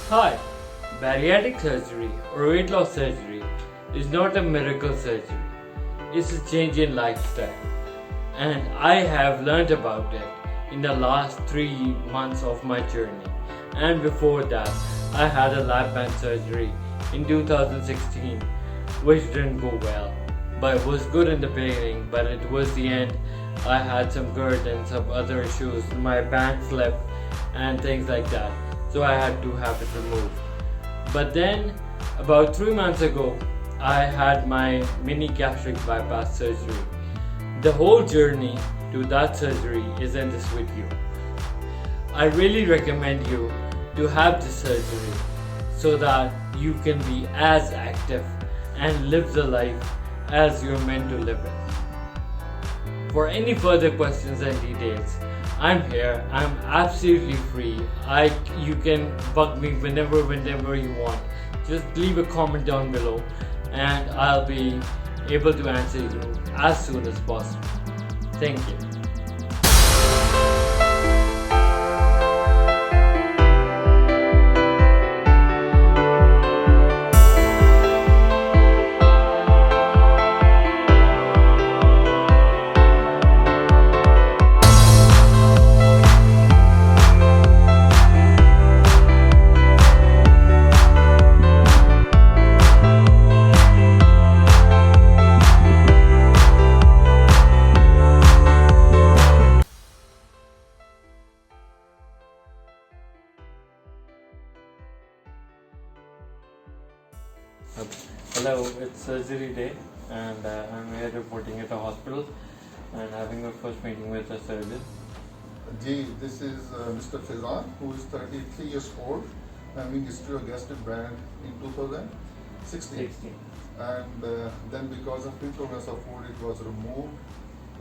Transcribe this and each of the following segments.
Hi, bariatric surgery or weight loss surgery is not a miracle surgery. It's a change in lifestyle. And I have learned about it in the last 3 months of my journey. And before that, I had a lap band surgery in 2016, which didn't go well. But it was good in the beginning, but it was the end. I had some GERD and some other issues. My band slipped and things like that. So I had to have it removed. But then, about 3 months ago, I had my Mini Gastric Bypass surgery. The whole journey to that surgery is in this video. I really recommend you to have this surgery so that you can be as active and live the life as you're meant to live it. For any further questions and details, I'm here. I'm absolutely free. You can bug me whenever you want. Just leave a comment down below and I'll be able to answer you as soon as possible. Thank you. Hello, it's surgery day and I'm here reporting at the hospital and having a first meeting with the surgeon. This is Mr. Fizan, who is 33 years old, having history of gastric band in 2016. And then because of intolerance of food, it was removed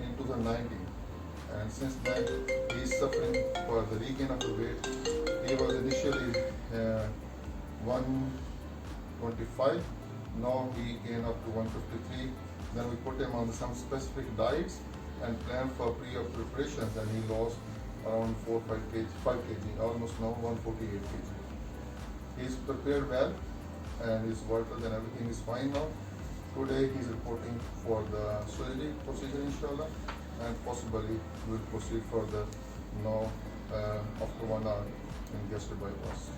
in 2019. And since then, he is suffering for the regain of the weight. He was initially 125. Now he gained up to 153. Then we put him on some specific diets and planned for pre-operative preparations, and he lost around 5 kg, almost now 148 kg. He's prepared well and his vitals and everything is fine now. Today he's reporting for the surgery procedure inshallah, and possibly will proceed further now after 1 hour in gastric bypass.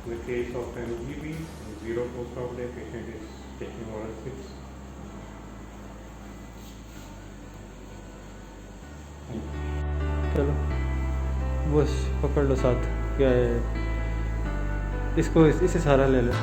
In the case of MGB, 0 post-op day, patient is taking oral 6. चलो बस पकड़ लो साथ, क्या है इसको, इसे सारा ले लो.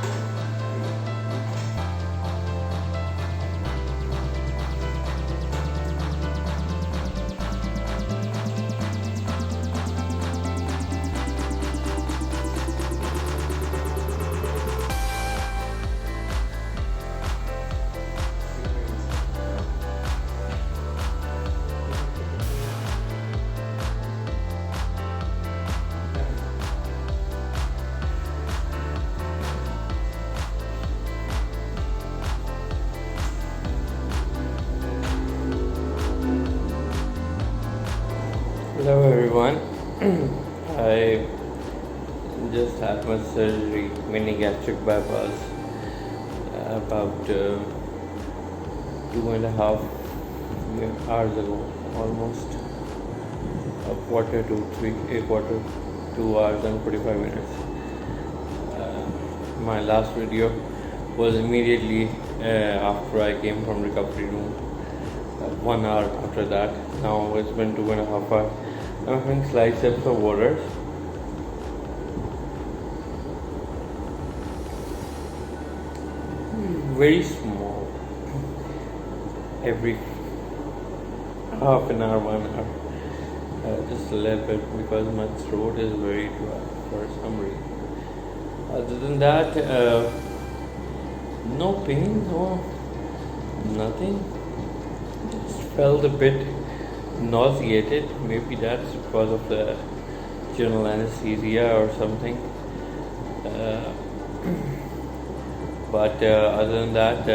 Hello everyone. I just had my surgery, Mini Gastric Bypass, about 2.5 hours ago, almost a quarter to 2 hours and 45 minutes. My last video was immediately after I came from recovery room. 1 hour after that. Now it's been 2.5 hours. I'm having slight sips of water. Very small. Every half an hour, 1 hour. Just a little bit because my throat is very dry for some reason. Other than that, no pain, no nothing. Just felt a bit nauseated. Maybe that's because of the general anesthesia or something. But other than that,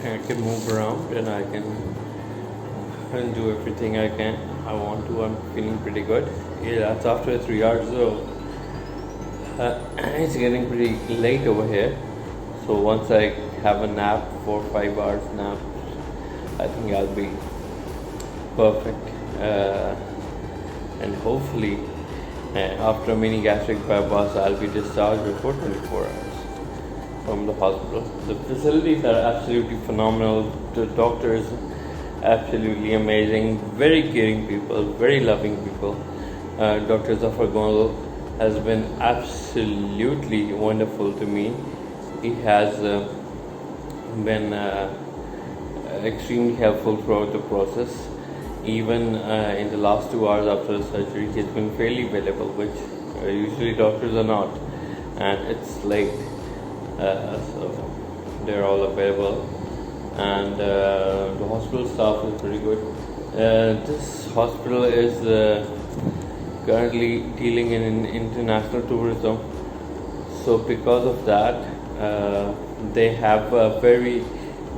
I can move around and I can do everything I want to. I'm feeling pretty good. Yeah, that's after 3 hours, so it's getting pretty late over here. So once I have a nap, 4 or 5 hours nap, I think I'll be perfect. And hopefully, after a mini gastric bypass, I'll be discharged before 24 hours from the hospital. The facilities are absolutely phenomenal. The doctors, absolutely amazing. Very caring people, very loving people. Dr. Zafar Gondal has been absolutely wonderful to me. He has been extremely helpful throughout the process. Even in the last 2 hours after the surgery, he's been fairly available, which usually doctors are not, and it's late, so they're all available. And the hospital staff is pretty good. This hospital is currently dealing in international tourism, so because of that, they have a very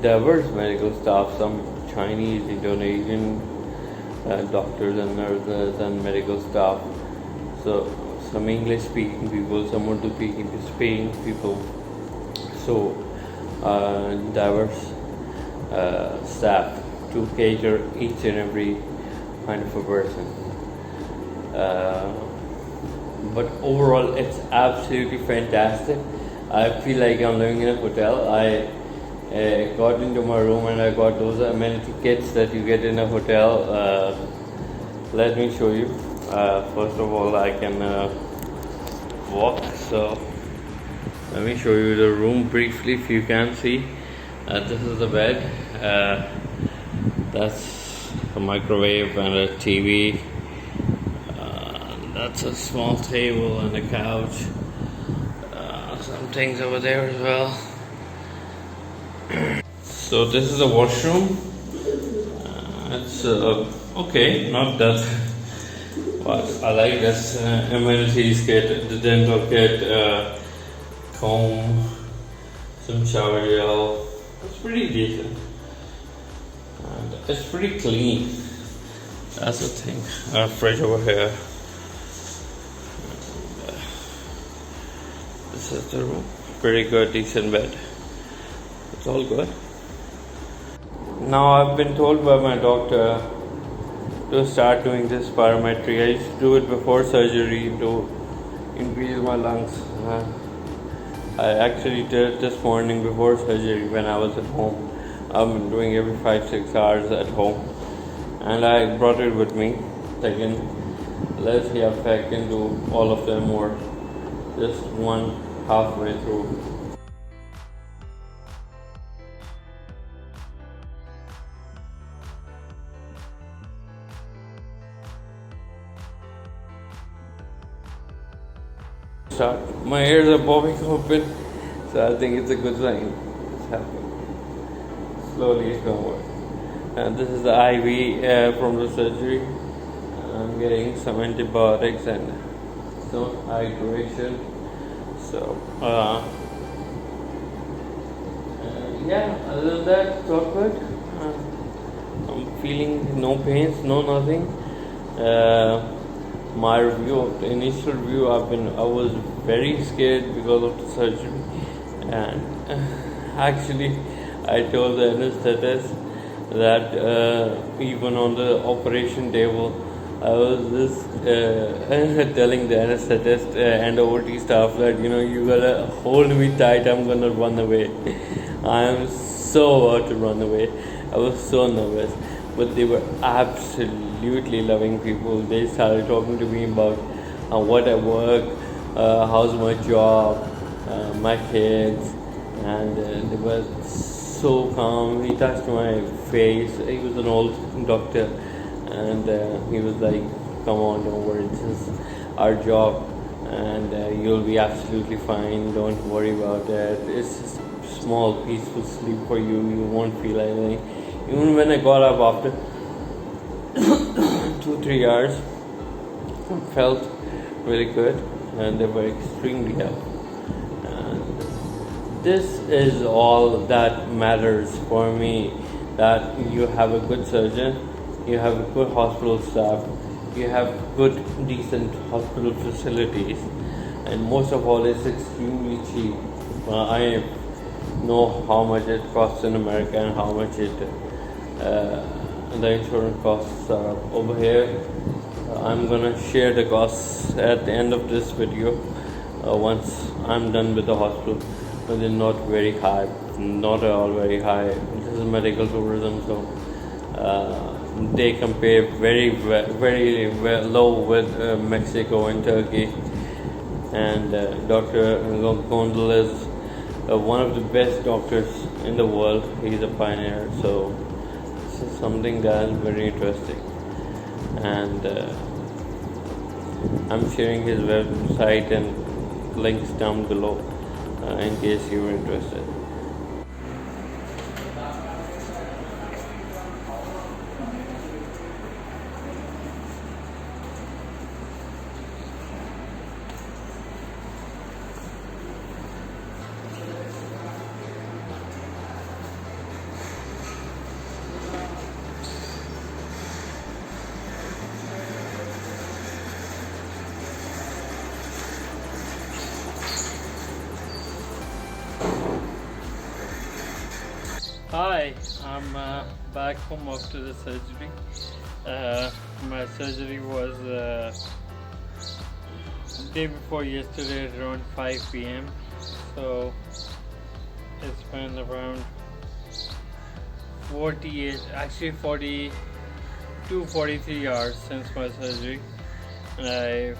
diverse medical staff. Some Chinese, Indonesian doctors and nurses and medical staff. So some English speaking people, some Urdu speaking people. So diverse staff to cater each and every kind of a person. But overall, it's absolutely fantastic. I feel like I'm living in a hotel. I got into my room and I got those amenity kits that you get in a hotel. Let me show you. First of all, I can walk. So let me show you the room briefly. If you can see, this is the bed. That's a microwave and a TV. That's a small table and a couch. Some things over there as well. So this is a washroom. It's okay, not that, but I like this amenities kit, the dental kit, comb, some shower gel. It's pretty decent, and it's pretty clean. That's the thing. Fridge over here. This is the room. Pretty good, decent bed. It's all good. Now I've been told by my doctor to start doing this spirometry. I used to do it before surgery to increase my lungs. I actually did it this morning before surgery when I was at home. I've been doing every 5-6 hours at home, and I brought it with me. Thinking, let's see if I can do all of them or just one halfway through. My ears are popping open, so I think it's a good sign. It's happening. Slowly it's gonna work. And this is the IV from the surgery. I'm getting some antibiotics and some hydration. So yeah, other than that, it's all good. I'm feeling no pains, no nothing. My review, the initial review, I was very scared because of the surgery, and actually I told the anesthetist that even on the operation table, I was just telling the anesthetist and the OT staff that you gotta hold me tight, I'm gonna run away. I am so about to run away. I was so nervous, but they were absolutely loving people. They started talking to me about what I work, how's my job, my kids, and they were so calm. He touched my face. He was an old doctor, and he was like, come on, don't worry, this is our job, and you'll be absolutely fine, don't worry about that. It's just a small peaceful sleep for you, you won't feel anything. Even when I got up after 2-3 hours, I felt really good, and they were extremely helpful. And This is all that matters for me, that you have a good surgeon, you have a good hospital staff, you have good decent hospital facilities, and most of all it's extremely cheap. I know how much it costs in America and how much the insurance costs are over here. I'm gonna share the costs at the end of this video once I'm done with the hospital. But they're not very high, not at all very high. This is medical tourism, so they compare very low with Mexico and Turkey. And Dr. Gondal is one of the best doctors in the world. He's a pioneer, so this is something that is very interesting. And I'm sharing his website and links down below in case you are interested. Hi, I'm back home after the surgery. My surgery was day before yesterday at around 5 p.m. So it's been around 43 hours since my surgery, and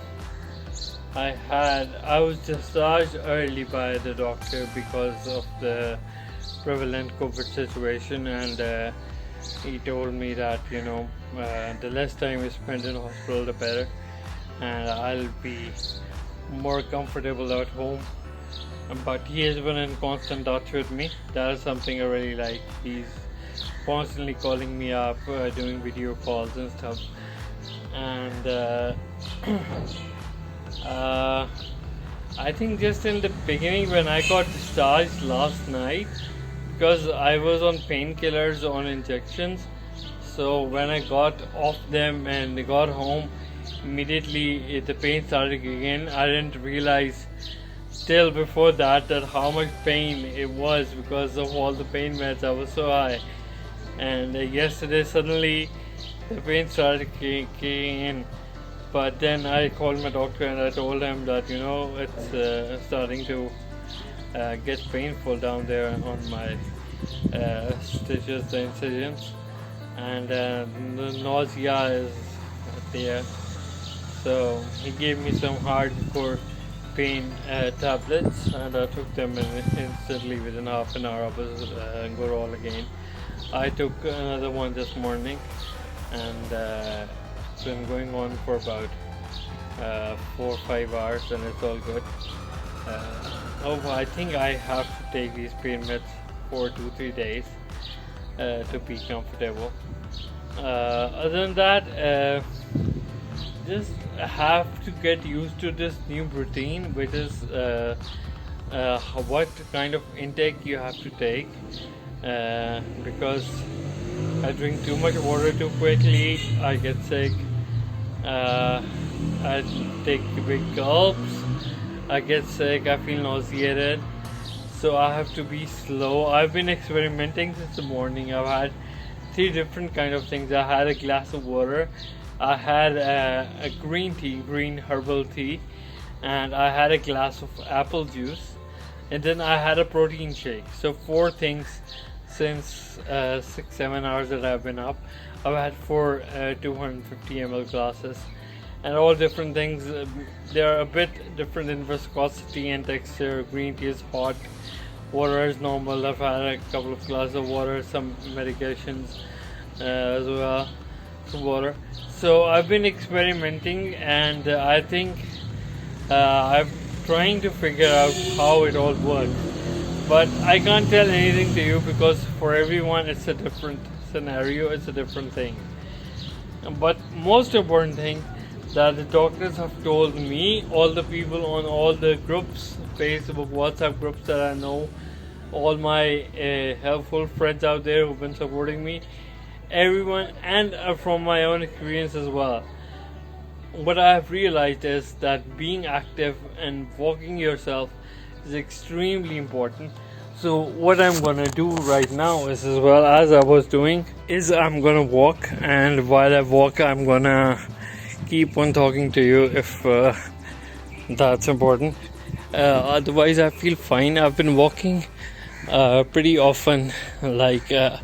I was discharged early by the doctor because of the prevalent COVID situation, and he told me that the less time we spend in hospital the better, and I'll be more comfortable at home. But he has been in constant touch with me. That is something I really like. He's constantly calling me up, doing video calls and stuff, and I think just in the beginning when I got discharged last night, because I was on painkillers, on injections, so when I got off them and got home, immediately the pain started again. I didn't realize till before that how much pain it was because of all the pain meds. I was so high, and yesterday suddenly the pain started kicking in. But then I called my doctor and I told him that it's starting to get painful down there on my stitches, the incisions, and the nausea is there. So he gave me some hardcore pain tablets, and I took them, and instantly within half an hour I was good all again. I took another one this morning, and it's been going on for about 4 or 5 hours, and it's all good. I think I have to take these pain meds for 2-3 days to be comfortable. Other than that, just have to get used to this new routine, which is what kind of intake you have to take, because I drink too much water too quickly, I get sick. I take big gulps, I get sick, I feel nauseated, so I have to be slow. I've been experimenting since the morning. I've had 3 different kind of things. I had a glass of water, I had a green herbal tea, and I had a glass of apple juice, and then I had a protein shake. So 4 things since 6-7 hours that I've been up. I've had 4 250 ml glasses, and all different things. They're a bit different in viscosity and texture. Green tea is hot, water is normal. I've had a couple of glasses of water, some medications as well, some water. So I've been experimenting, and I think I'm trying to figure out how it all works. But I can't tell anything to you because for everyone it's a different scenario, it's a different thing. But most important thing that the doctors have told me, all the people on all the groups, Facebook, WhatsApp groups that I know, all my helpful friends out there who've been supporting me, everyone, and from my own experience as well. What I have realized is that being active and walking yourself is extremely important. So what I'm gonna do right now is, as well as I was doing, is I'm gonna walk, and while I walk I'm gonna keep on talking to you if that's important. Otherwise I feel fine. I've been walking pretty often, like a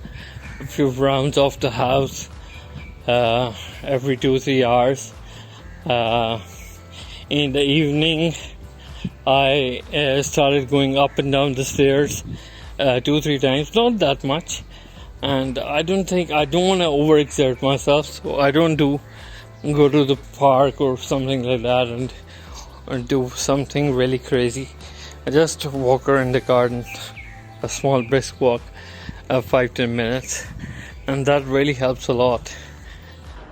few rounds off the house every 2-3 hours. In the evening I started going up and down the stairs 2-3 times, not that much, and I don't want to overexert myself, so I don't go to the park or something like that and do something really crazy. I just walk around the garden, a small brisk walk, 5-10 minutes, and that really helps a lot.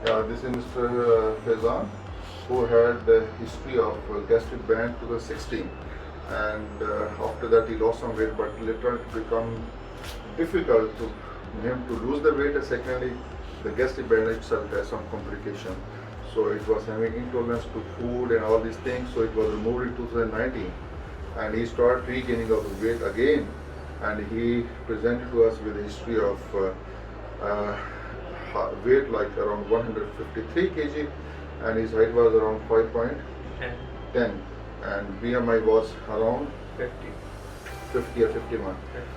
Yeah, this is Mr. Faizan, who had a history of gastric band 2016, and after that he lost some weight, but later it became difficult to him to lose the weight, and secondly the gastric band itself has some complication, so it was having intolerance to food and all these things, so it was removed in 2019, and he started regaining of the weight again, and he presented to us with a history of weight like around 153 kg, and his height was around 5.10, and BMI was around 50 or 51.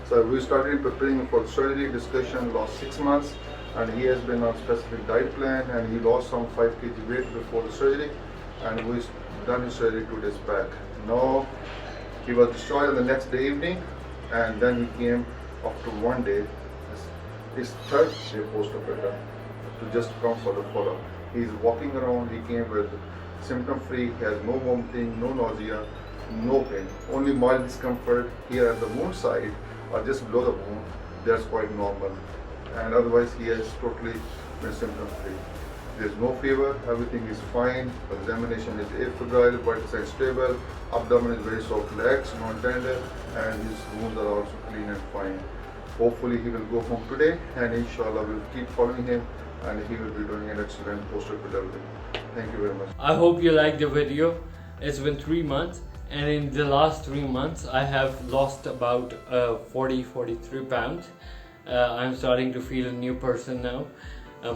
So we started preparing for the surgery discussion last 6 months, and he has been on specific diet plan, and he lost some 5 kg weight before the surgery, and we done his surgery 2 days back. Now he was discharged the next day evening, and then he came after 1 day, his third day post-operative, to just come for the follow-up. He's walking around, he came with symptom free, he has no vomiting, no nausea, no pain, only mild discomfort here at the wound side or just below the wound. That's quite normal, and otherwise he has totally been symptom free. There's no fever, everything is fine, examination is afebrile, vitals are stable, abdomen is very soft, legs non-tender, and his wounds are also clean and fine. Hopefully he will go home today, and inshallah we'll keep following him, and he will be doing an excellent post-operative. Thank you very much. I hope you liked the video. It's been 3 months, and in the last 3 months I have lost about 40-43 pounds. I'm starting to feel a new person now,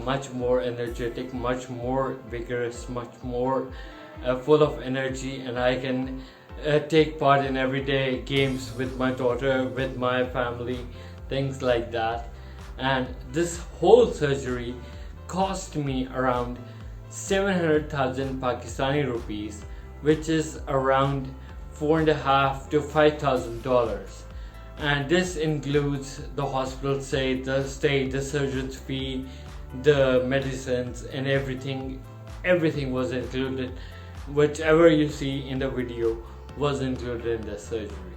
much more energetic, much more vigorous, much more full of energy, and I can take part in everyday games with my daughter, with my family, things like that. And this whole surgery cost me around 700,000 Pakistani rupees, which is around $4,500 to $5,000. And this includes the hospital stay, the surgeon's fee, the medicines, and everything. Everything was included. Whichever you see in the video was included in the surgery.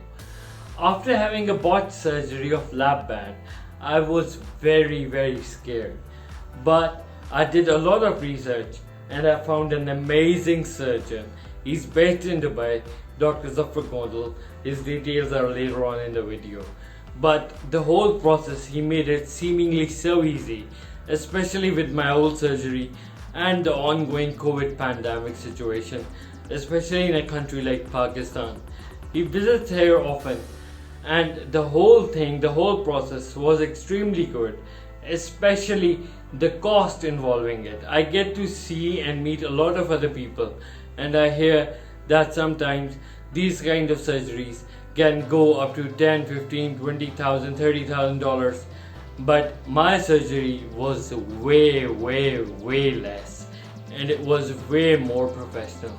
After having a botched surgery of lap band, I was very scared, but I did a lot of research and I found an amazing surgeon. He's based in Dubai, Dr. Zafar Gondal. His details are later on in the video, but the whole process, he made it seemingly so easy, especially with my old surgery and the ongoing COVID pandemic situation, especially in a country like Pakistan. He visits here often, and the whole process was extremely good, especially the cost involving it. I get to see and meet a lot of other people, and I hear that sometimes these kind of surgeries can go up to $10,000, $15,000, $20,000, $30,000, but my surgery was way less, and it was way more professional.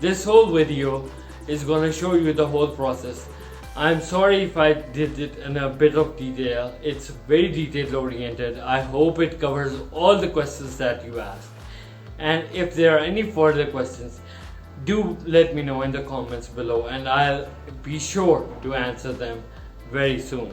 This whole video is gonna show you the whole process. I'm sorry if I did it in a bit of detail. It's very detail oriented. I hope it covers all the questions that you asked. And if there are any further questions, do let me know in the comments below, and I'll be sure to answer them very soon.